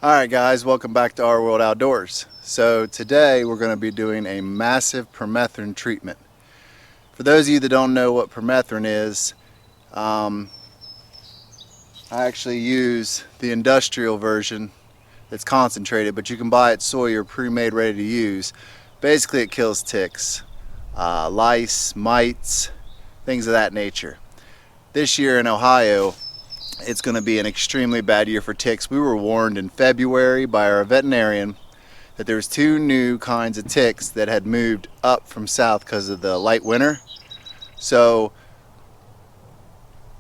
Alright guys, welcome back to Our World Outdoors. So today we're going to be doing a massive permethrin treatment. For those of you that don't know what permethrin is, I actually use the industrial version that's concentrated, but you can buy it soy or pre-made ready to use. Basically it kills ticks, lice, mites, things of that nature. This year in Ohio, it's going to be an extremely bad year for ticks. We were warned in February by our veterinarian that there was 2 new kinds of ticks that had moved up from south because of the light winter. So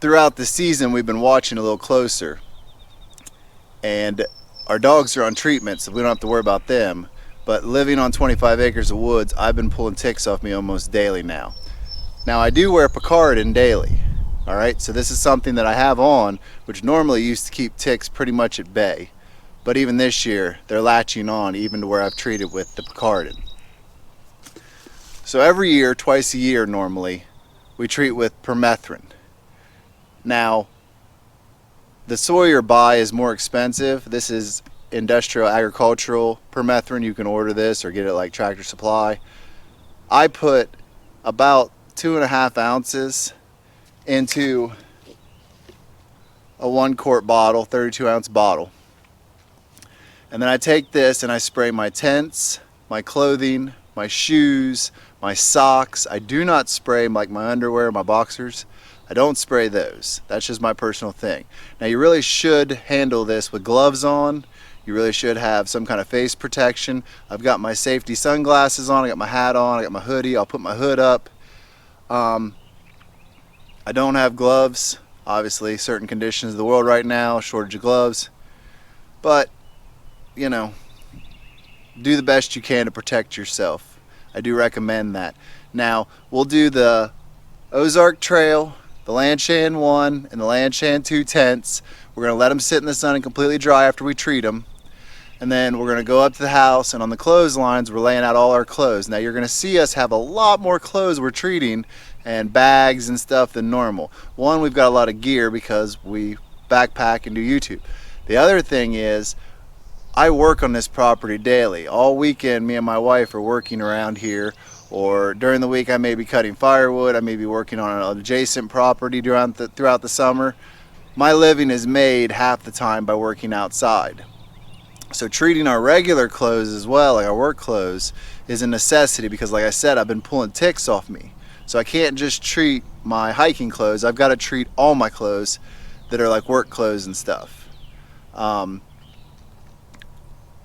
throughout the season we've been watching a little closer, and our dogs are on treatment so we don't have to worry about them. But living on 25 acres of woods, I've been pulling ticks off me almost daily now. Now I do wear Picardin daily. Alright, so this is something that I have on, which normally used to keep ticks pretty much at bay. But even this year, they're latching on, even to where I've treated with the Picardin. So every year, twice a year normally, we treat with permethrin. Now, the soy or buy is more expensive. This is industrial agricultural permethrin. You can order this or get it like Tractor Supply. I put about 2.5 ounces into a 1-quart bottle, 32-ounce bottle. And then I take this and I spray my tents, my clothing, my shoes, my socks. I do not spray like my underwear, my boxers. I don't spray those. That's just my personal thing. Now you really should handle this with gloves on. You really should have some kind of face protection. I've got my safety sunglasses on, I got my hat on, I got my hoodie. I'll put my hood up. I don't have gloves, obviously certain conditions of the world right now, shortage of gloves, but you know, do the best you can to protect yourself. I do recommend that. Now we'll do the Ozark Trail, the Lanshan 1 and the Lanshan 2 tents. We're going to let them sit in the sun and completely dry after we treat them, and then we're going to go up to the house, and on the clotheslines we're laying out all our clothes. Now you're going to see us have a lot more clothes we're treating and bags and stuff than normal. One, we've got a lot of gear because we backpack and do YouTube. The other thing is, I work on this property daily. All weekend me and my wife are working around here, or during the week I may be cutting firewood, I may be working on an adjacent property throughout the summer. My living is made half the time by working outside. So treating our regular clothes as well, like our work clothes, is a necessity because like I said, I've been pulling ticks off me. So I can't just treat my hiking clothes, I've got to treat all my clothes that are like work clothes and stuff.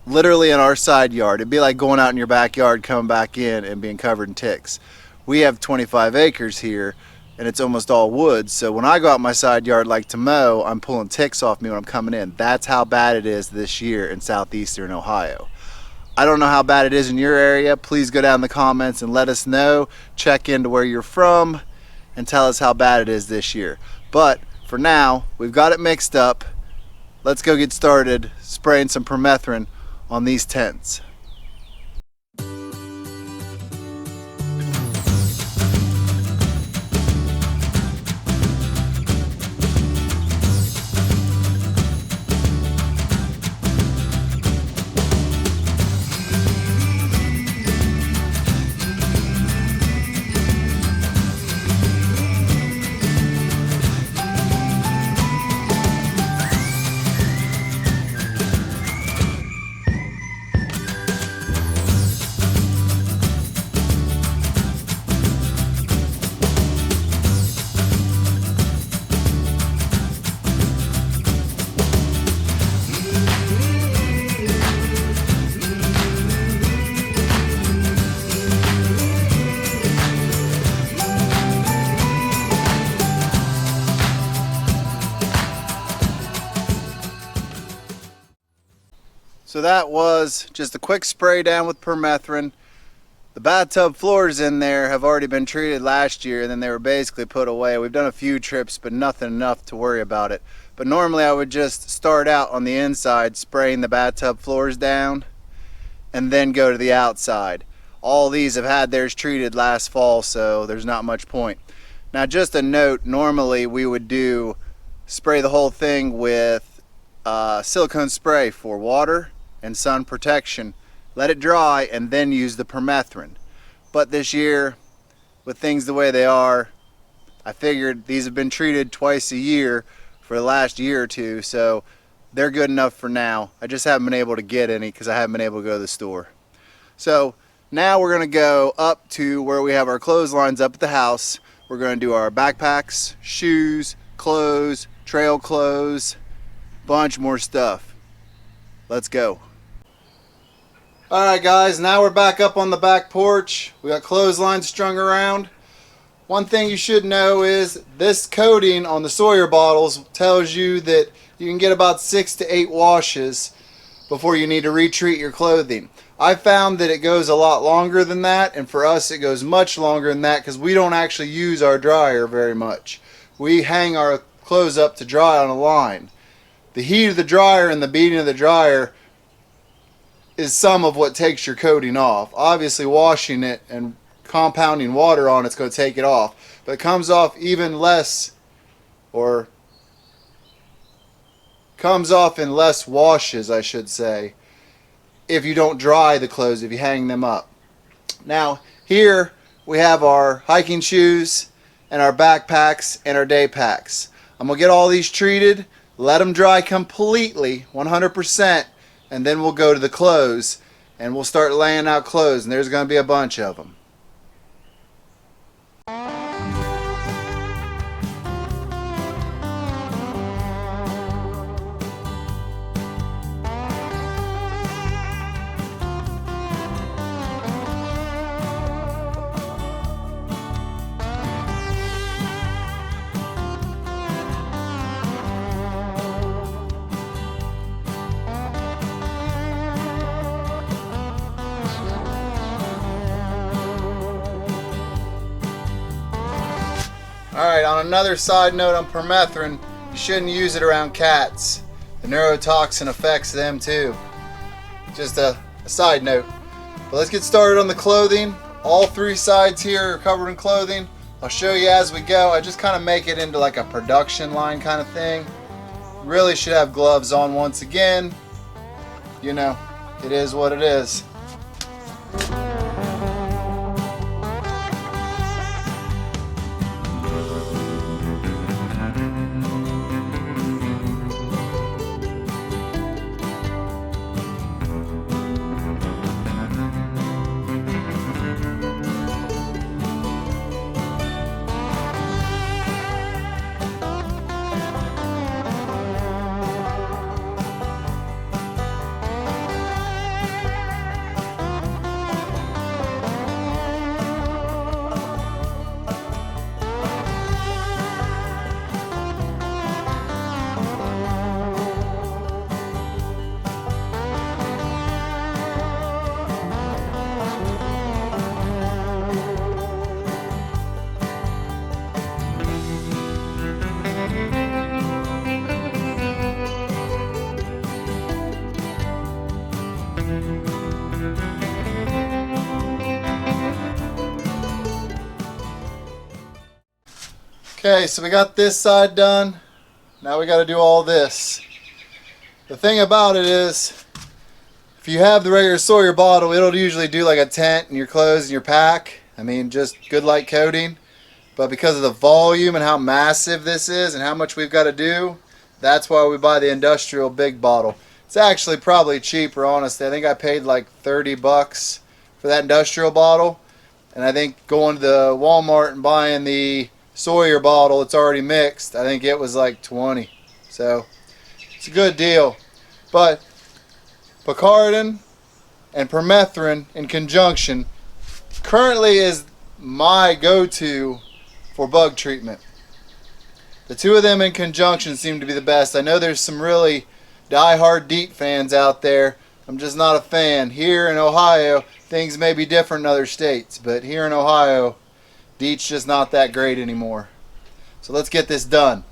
Literally in our side yard, it'd be like going out in your backyard, coming back in and being covered in ticks. We have 25 acres here and it's almost all woods, so when I go out my side yard like to mow, I'm pulling ticks off me when I'm coming in. That's how bad it is this year in southeastern Ohio. I don't know how bad it is in your area. Please go down in the comments and let us know. Check into where you're from and tell us how bad it is this year. But for now, we've got it mixed up. Let's go get started spraying some permethrin on these tents. So that was just a quick spray down with permethrin. The bathtub floors in there have already been treated last year, and then they were basically put away. We've done a few trips, but nothing enough to worry about it. But normally I would just start out on the inside spraying the bathtub floors down and then go to the outside. All these have had theirs treated last fall, so there's not much point. Now just a note, normally we would spray the whole thing with silicone spray for water and sun protection. Let it dry and then use the permethrin. But this year, with things the way they are, I figured these have been treated twice a year for the last year or two, so they're good enough for now. I just haven't been able to get any because I haven't been able to go to the store. So now we're going to go up to where we have our clotheslines up at the house. We're going to do our backpacks, shoes, clothes, trail clothes, bunch more stuff. Let's go. Alright guys, now we're back up on the back porch. We got clotheslines strung around. One thing you should know is this coating on the Sawyer bottles tells you that you can get about 6 to 8 washes before you need to retreat your clothing. I found that it goes a lot longer than that, and for us it goes much longer than that because we don't actually use our dryer very much. We hang our clothes up to dry on a line. The heat of the dryer and the beating of the dryer is some of what takes your coating off. Obviously washing it and compounding water on it's going to take it off, but it comes off even less, or comes off in less washes I should say, if you don't dry the clothes, if you hang them up. Now here we have our hiking shoes and our backpacks and our day packs. I'm going to get all these treated, let them dry completely 100%, and then we'll go to the clothes and we'll start laying out clothes, and there's going to be a bunch of them. Alright, on another side note on permethrin, you shouldn't use it around cats. The neurotoxin affects them too. Just a side note. But let's get started on the clothing. All 3 sides here are covered in clothing. I'll show you as we go. I just kind of make it into like a production line kind of thing. Really should have gloves on once again. You know, it is what it is. Okay, so we got this side done. Now we got to do all this. The thing about it is, if you have the regular Sawyer bottle, it'll usually do like a tent in your clothes and your pack. I mean, just good light coating. But because of the volume and how massive this is and how much we've got to do, that's why we buy the industrial big bottle. It's actually probably cheaper, honestly. I think I paid like 30 bucks for that industrial bottle. And I think going to the Walmart and buying the Sawyer bottle, it's already mixed, I think it was like 20. So it's a good deal. But picaridin and permethrin in conjunction currently is my go-to for bug treatment. The 2 of them in conjunction seem to be the best. I know there's some really die-hard DEET fans out there. I'm just not a fan. Here in Ohio, things may be different in other states, but here in Ohio, DEET's just not that great anymore. So let's get this done.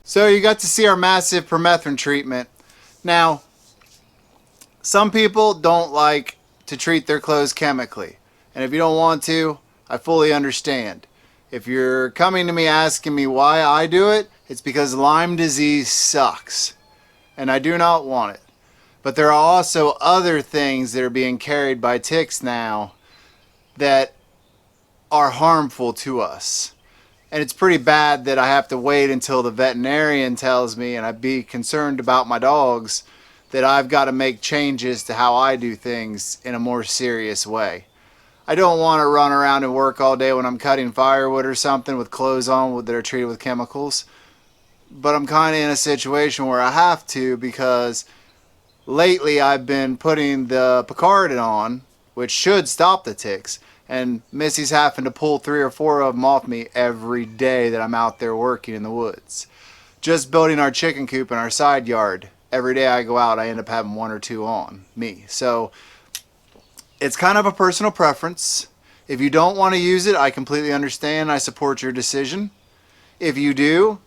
So you got to see our massive permethrin treatment. Now, some people don't like to treat their clothes chemically. And if you don't want to, I fully understand. If you're coming to me asking me why I do it, it's because Lyme disease sucks. And I do not want it. But there are also other things that are being carried by ticks now that are harmful to us. And it's pretty bad that I have to wait until the veterinarian tells me, and I'd be concerned about my dogs, that I've got to make changes to how I do things in a more serious way. I don't want to run around and work all day when I'm cutting firewood or something with clothes on that are treated with chemicals. But I'm kind of in a situation where I have to, because lately I've been putting the Picardin on, which should stop the ticks. And Missy's having to pull 3 or 4 of them off me every day that I'm out there working in the woods. Just building our chicken coop in our side yard, every day I go out I end up having 1 or 2 on me. So it's kind of a personal preference. If you don't want to use it, I completely understand. I support your decision. If you do,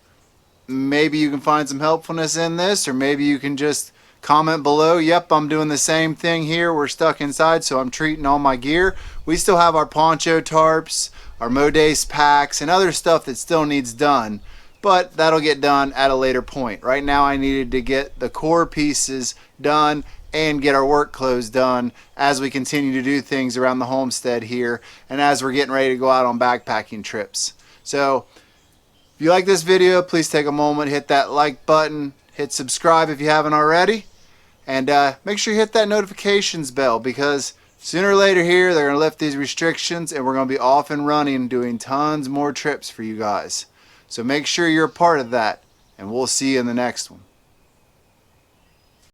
maybe you can find some helpfulness in this, or maybe you can just comment below, yep, I'm doing the same thing here. We're stuck inside, so I'm treating all my gear. We still have our poncho tarps, our Modace packs, and other stuff that still needs done, but that'll get done at a later point. Right now I needed to get the core pieces done and get our work clothes done as we continue to do things around the homestead here, and as we're getting ready to go out on backpacking trips. So if you like this video, please take a moment, hit that like button, hit subscribe if you haven't already, and make sure you hit that notifications bell, because sooner or later here they're going to lift these restrictions and we're going to be off and running doing tons more trips for you guys. So make sure you're a part of that, and we'll see you in the next one.